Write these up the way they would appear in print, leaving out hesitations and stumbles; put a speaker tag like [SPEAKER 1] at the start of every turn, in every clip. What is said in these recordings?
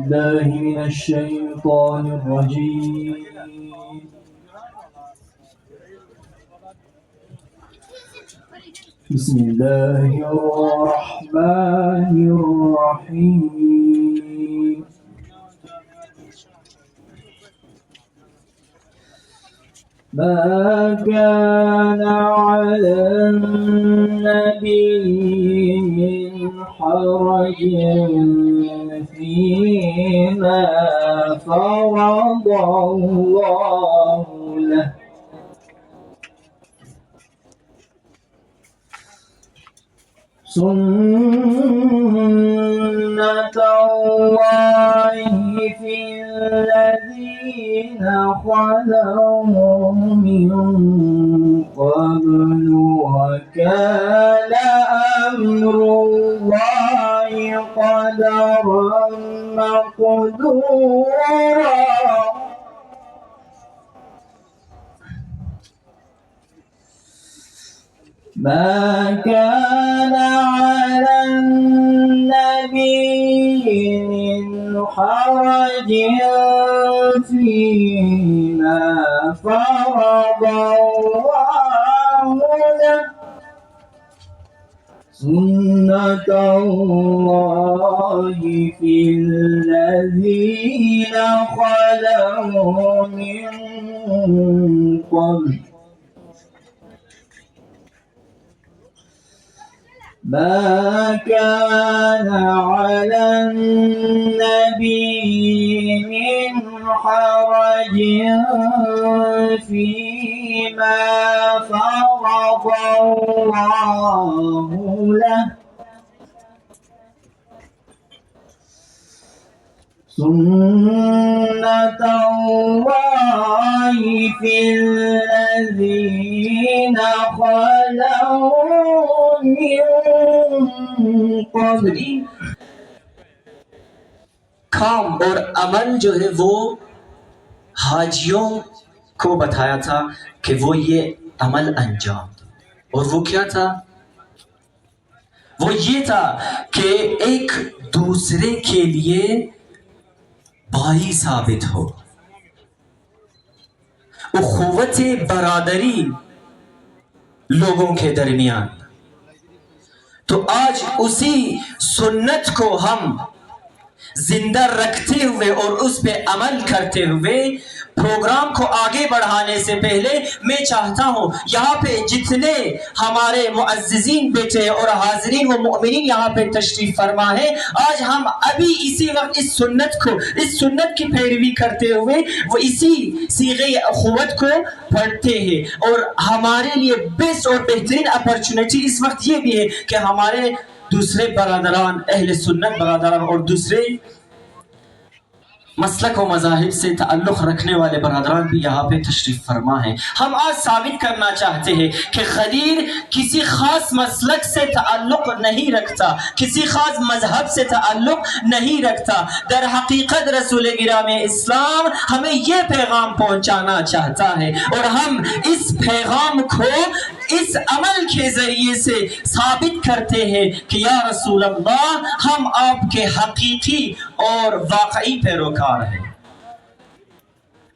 [SPEAKER 1] بالله من الشيطان الرجيم. بسم الله الرحمن الرحيم. ما كان على النبي من حرج فيما فرض الله له، سنة الله في الذين خلوا من قبل، وكان أمر الله قدرا مقدورا. ما كان على النبي من حرج فيما فرض الله له، سنة الله في الذين خلوا من قبل، ما كان على النبي من حرج فيما فرض الله له، سنة الله في الذين خلوا من قبل.
[SPEAKER 2] کام اور عمل جو ہے وہ حاجیوں کو بتایا تھا کہ وہ یہ عمل انجام دے، اور وہ کیا تھا؟ وہ یہ تھا کہ ایک دوسرے کے لیے بھائی ثابت ہو، اخوت برادری لوگوں کے درمیان. تو آج اسی سنت کو ہم زندہ رکھتے ہوئے اور اس پہ عمل کرتے ہوئے پروگرام کو آگے بڑھانے سے پہلے میں چاہتا ہوں یہاں پہ جتنے ہمارے معززین بیٹھے اور حاضرین و مؤمنین یہاں پہ تشریف فرما ہے، آج ہم ابھی اسی وقت اس سنت کی پیروی کرتے ہوئے وہ اسی صیغہ اخوت کو پڑھتے ہیں. اور ہمارے لیے بیسٹ اور بہترین اپرچونٹی اس وقت یہ بھی ہے کہ ہمارے دوسرے برادران اہل سنت برادران اور دوسرے مسلک و مذاہب سے تعلق رکھنے والے برادران بھی یہاں پہ تشریف فرما ہیں. ہم آج ثابت کرنا چاہتے ہیں کہ خدیر کسی خاص مسلک سے تعلق نہیں رکھتا، کسی خاص مذہب سے تعلق نہیں رکھتا. در حقیقت رسول گرام اسلام ہمیں یہ پیغام پہنچانا چاہتا ہے، اور ہم اس پیغام کو اس عمل کے ذریعے سے ثابت کرتے ہیں کہ یا رسول اللہ ہم آپ کے حقیقی اور واقعی پیروکار ہیں.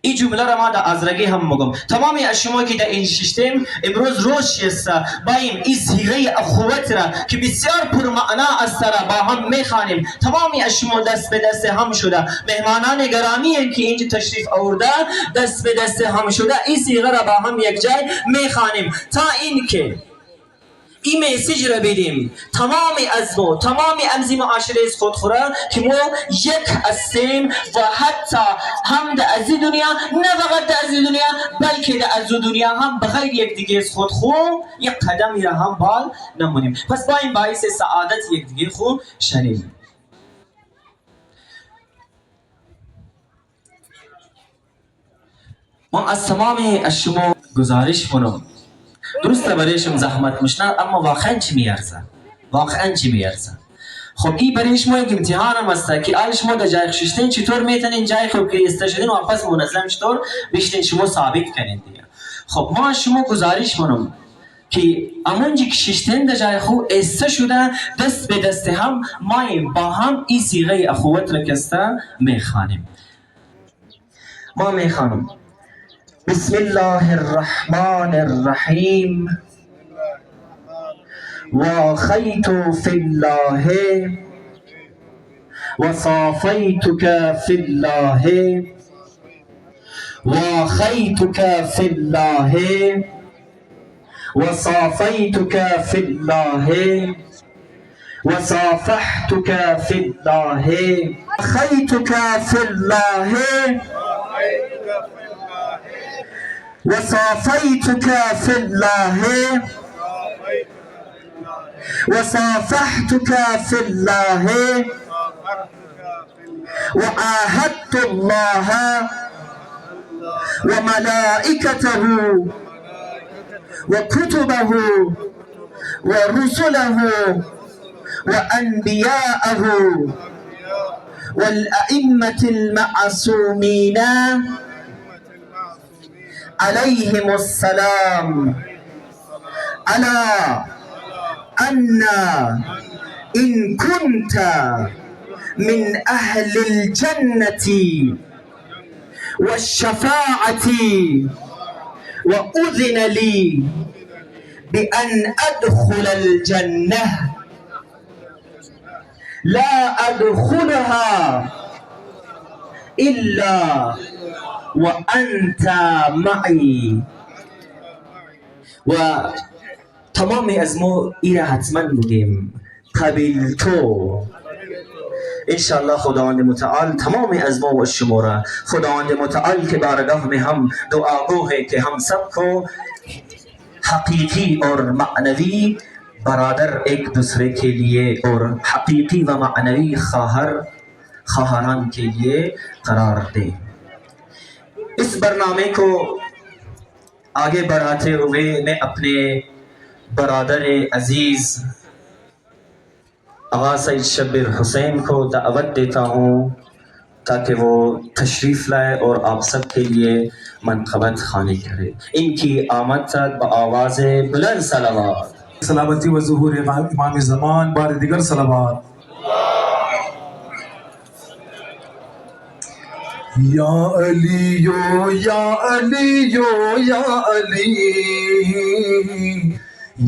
[SPEAKER 2] ای جمله را ما در ازرگی هم مگم تمامی از شما که در این سیستم امروز روز شسته بایم این صیغه اخوت را که بسیار پرمعنا است را با هم میخوانیم. تمامی از شما دست به دست هم شده، مهمانان گرامی هم که اینجا تشریف آورده دست به دست هم شده این صیغه را با هم یک جای میخوانیم تا این که این میسیج را بدیم تمامی از ما، تمامی امزی معاشره از خودخوره که ما یک هستیم و حتی هم در از دنیا، نه فقط در از دنیا بلکه در از دنیا هم بغیر یک دیگه از خودخو یک قدمی را هم بال نمونیم. پس با این باعث سعادت یک دیگه خو شنیم. ما از تمام از شما گزارش کنم درسته برایشم زحمت مشنه، اما واقعا چی میارزه؟ واقعا چی میارزه؟ خب این برای شما یک امتحان هم است که آل شما در جای خشتین چطور میتونین جای خوب که استشدین واپس منظم چطور بیشتین شما ثابت کنین دیگه. خب ما شما گزارش کنم که امونجی کشیشتن در جای خو ایسته شده دست به دست هم ماییم با هم این صیغه اخوت رکسته میخوانیم. ما میخوانم بسم الله الرحمن الرحیم واخیت فی الله وصافیتک فی الله واخیتک فی الله وصافیتک فی الله وصافحتك في الله خيتك في الله وصافيتك في الله وصافحتك في الله وعاهدت الله وملائكته وكتبه ورسله وأنبياءه والأئمة المعصومين عليهم السلام ألا أن إن كنت من أهل الجنة والشفاعة وأذن لي بأن أدخل الجنة لا أدخلها إلا وأنت معي. و تمام از ما ایره حتما بگیم قبیلتو. انشاءالله خداوند متعال تمام از ما و شما را خداوند متعال کے بارگاہ میں ہم دعا گو ہے کہ ہم سب کو حقیقی اور معنوی برادر ایک دوسرے کے لیے اور حقیقی و معنوی خواہران کے لیے قرار دیں. اس برنامے کو آگے بڑھاتے ہوئے میں اپنے برادر عزیز آغا سید شبیر حسین کو دعوت دیتا ہوں تاکہ وہ تشریف لائے اور آپ سب کے لیے منقبت خوانی کرے. ان کی آمد تک بآواز بلند صلوات.
[SPEAKER 3] سلامتی و ظہور امام زمان بار دیگر صلوات. یا علیو یا علیو یا علی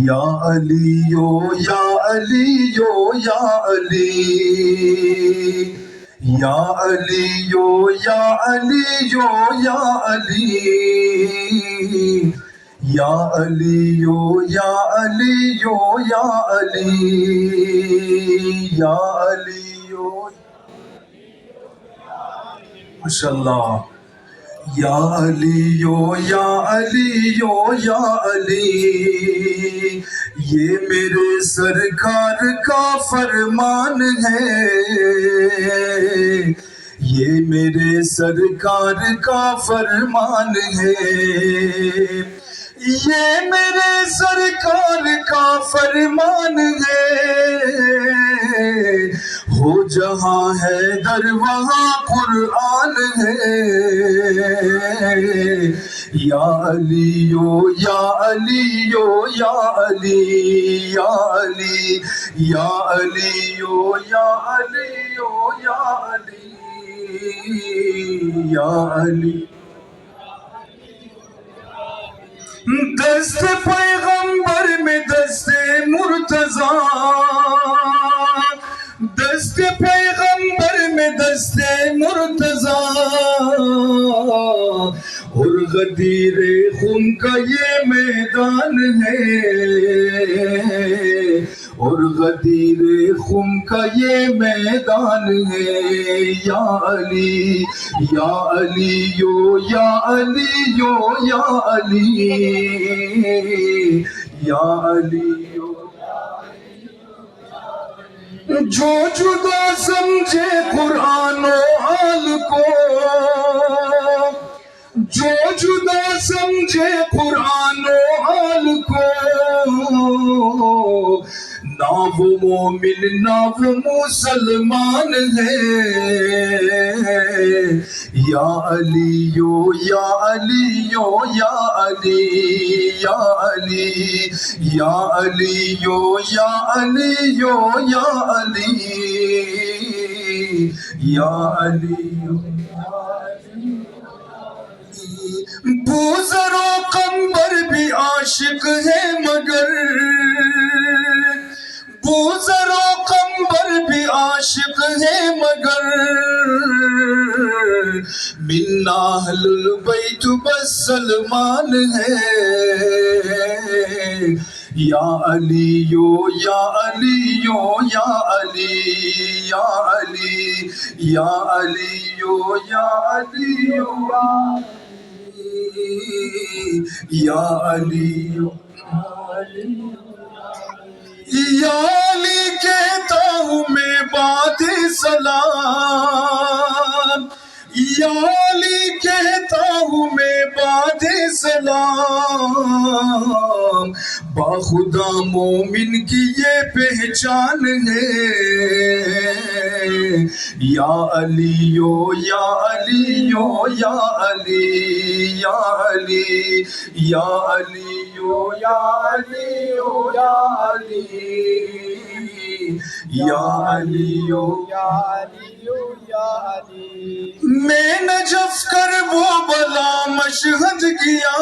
[SPEAKER 3] یا علیو یا علیو یا علی یا علیو یا علیو یا علی یا علیو یا علیو یا علی یا علیو ماشاءاللہ. یا علیو یا علیو یا علی یہ میرے سرکار کا فرمان ہے یہ میرے سرکار کا فرمان ہے یہ میرے سرکار کا فرمان ہے ہو جہاں ہے در وہاں قرآن ہے یا علیو یا علیو یا علی یا علی یا علیو یا علیو یا علی یا علی. دست پیغمبر میں دست مرتضی دست پیغمبر میں دست مرتضی اور غدیر خون کا یہ میدان ہے اور غدیر خون کا یہ میدان ہے یا علی یا علیو یا علیو یا علی یا علیو. جو جدا سمجھے قرآن و حال کو جو جدا سمجھے قرآن و حال کو نہ وہ مومن نہ وہ مسلمان ہے یا علیو یا علیو یا علی یا علی یا علیو یا علیو یا علی یا علیو بوذر و قمبر بھی عاشق ہے مگر بوذر و قمبر بھی عاشق ہے مگر منا اہل البیت بس سلمان ہے یا علیو یا علیو یا علی یا علی یا علیو یا علیو یا علیو یا علی کہتا ہوں میں بات سلام یا علی کہتا ہوں میں بات سلام باخدا مومن کی یہ پہچان ہے یا علیو یا علیو یا علی یا علی یا علیو یا علیو یا علی یا علیو یا علیو یا علی میں نجف کر وہ بلا مشہد گیا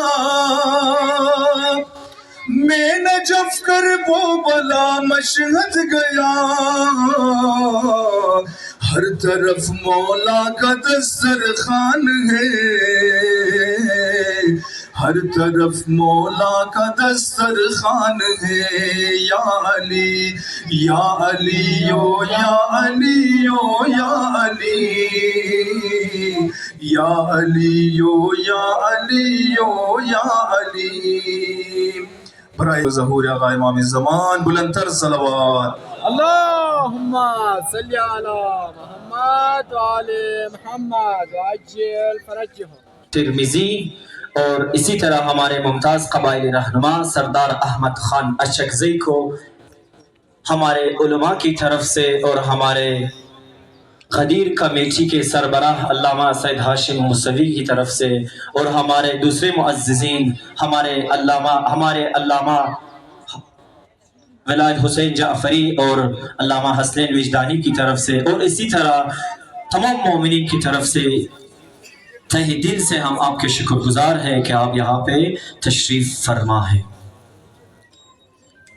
[SPEAKER 3] میں نجف کر وہ بلا مشہد گیا ہر طرف مولا کا دسترخوان ہے ہر طرف مولا کا دسترخوان ہے یا علی یا علیو یا علیو یا علی یا علیو یا علیو یا علی برائے ظہور آقا امام الزمان بلندتر صلوات
[SPEAKER 4] اللهم صل على محمد وعلى محمد وعجل فرجهم
[SPEAKER 2] ترمذی اور اسی طرح ہمارے ممتاز قبائل رہنما سردار احمد خان اشکزئی کو ہمارے علماء کی طرف سے اور ہمارے غدیر کمیٹی کے سربراہ علامہ سید ہاشم موسوی کی طرف سے اور ہمارے دوسرے معززین ہمارے علامہ ولاد حسین جعفری اور علامہ حسنین وجدانی کی طرف سے اور اسی طرح تمام مومنین کی طرف سے تہ دل سے ہم آپ کے شکر گزار ہیں کہ آپ یہاں پہ تشریف فرما ہیں۔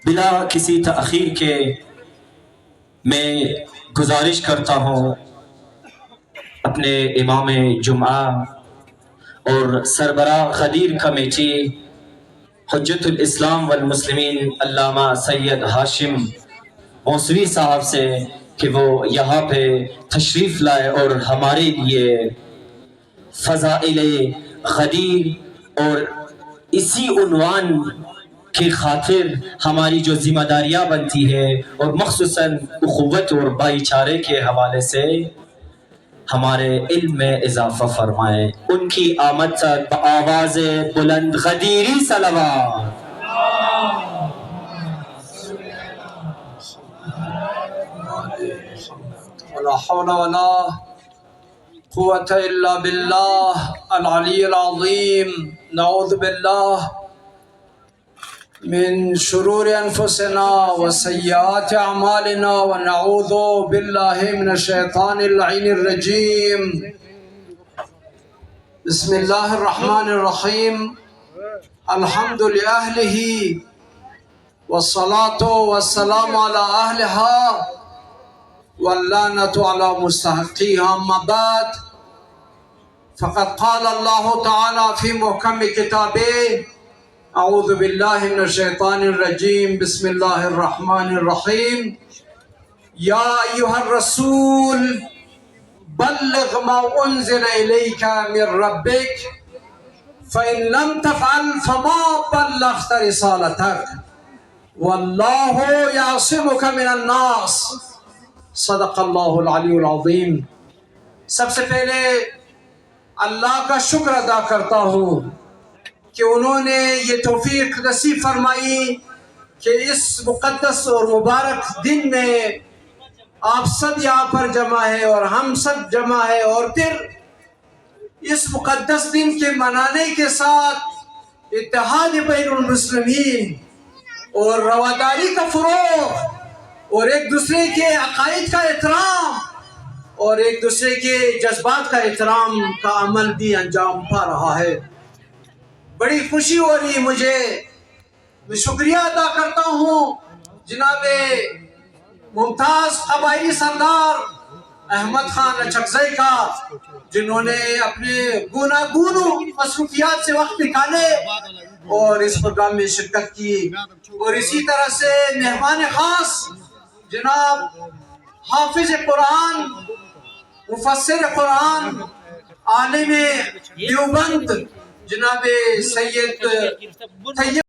[SPEAKER 2] بلا کسی تاخیر کے میں گزارش کرتا ہوں اپنے امام جمعہ اور سربراہ غدیر کمیٹی حجت الاسلام والمسلمین علامہ سید ہاشم موسوی صاحب سے کہ وہ یہاں پہ تشریف لائے اور ہمارے لیے فضائل غدیر اور اسی عنوان کی خاطر ہماری جو ذمہ داریاں بنتی ہے اور مخصوصاً اخوت اور بھائی چارے کے حوالے سے ہمارے علم میں اضافہ فرمائے۔ ان کی آمد تک بآواز بلند غدیری صلوات۔
[SPEAKER 4] ولا حول ولا قوة إلا بالله العلي العظيم نعوذ بالله من شرور أنفسنا وسيئات أعمالنا ونعوذ بالله من الشيطان اللعين الرجيم بسم الله الرحمن الرحيم الحمد لأهله والصلاة والسلام على أهلها واللعنة على مستحقيها أما بعد فقد قال الله تعالى في محكم كتابه أعوذ بالله من الشيطان الرجيم بسم الله الرحمن الرحيم يا أيها الرسول بلغ ما أنزل إليك من ربك فإن لم تفعل فما بلغت رسالتك والله يعصمك من الناس صدق اللہ العلی العظیم۔ سب سے پہلے اللہ کا شکر ادا کرتا ہوں کہ انہوں نے یہ توفیق نصیب فرمائی کہ اس مقدس اور مبارک دن میں آپ سب یہاں پر جمع ہے اور ہم سب جمع ہے، اور پھر اس مقدس دن کے منانے کے ساتھ اتحاد بین المسلمین اور رواداری کا فروغ اور ایک دوسرے کے عقائد کا احترام اور ایک دوسرے کے جذبات کا احترام کا عمل بھی انجام پا رہا ہے۔ بڑی خوشی ہو رہی مجھے، میں شکریہ ادا کرتا ہوں جناب ممتاز قبائلی سردار احمد خان اچکزئی کا، جنہوں نے اپنے گوناگون مصروفیات سے وقت نکالے اور اس پروگرام میں شرکت کی، اور اسی طرح سے مہمان خاص جناب حافظ قرآن، مفسر قرآن، عالم دیوبند جناب سید طیب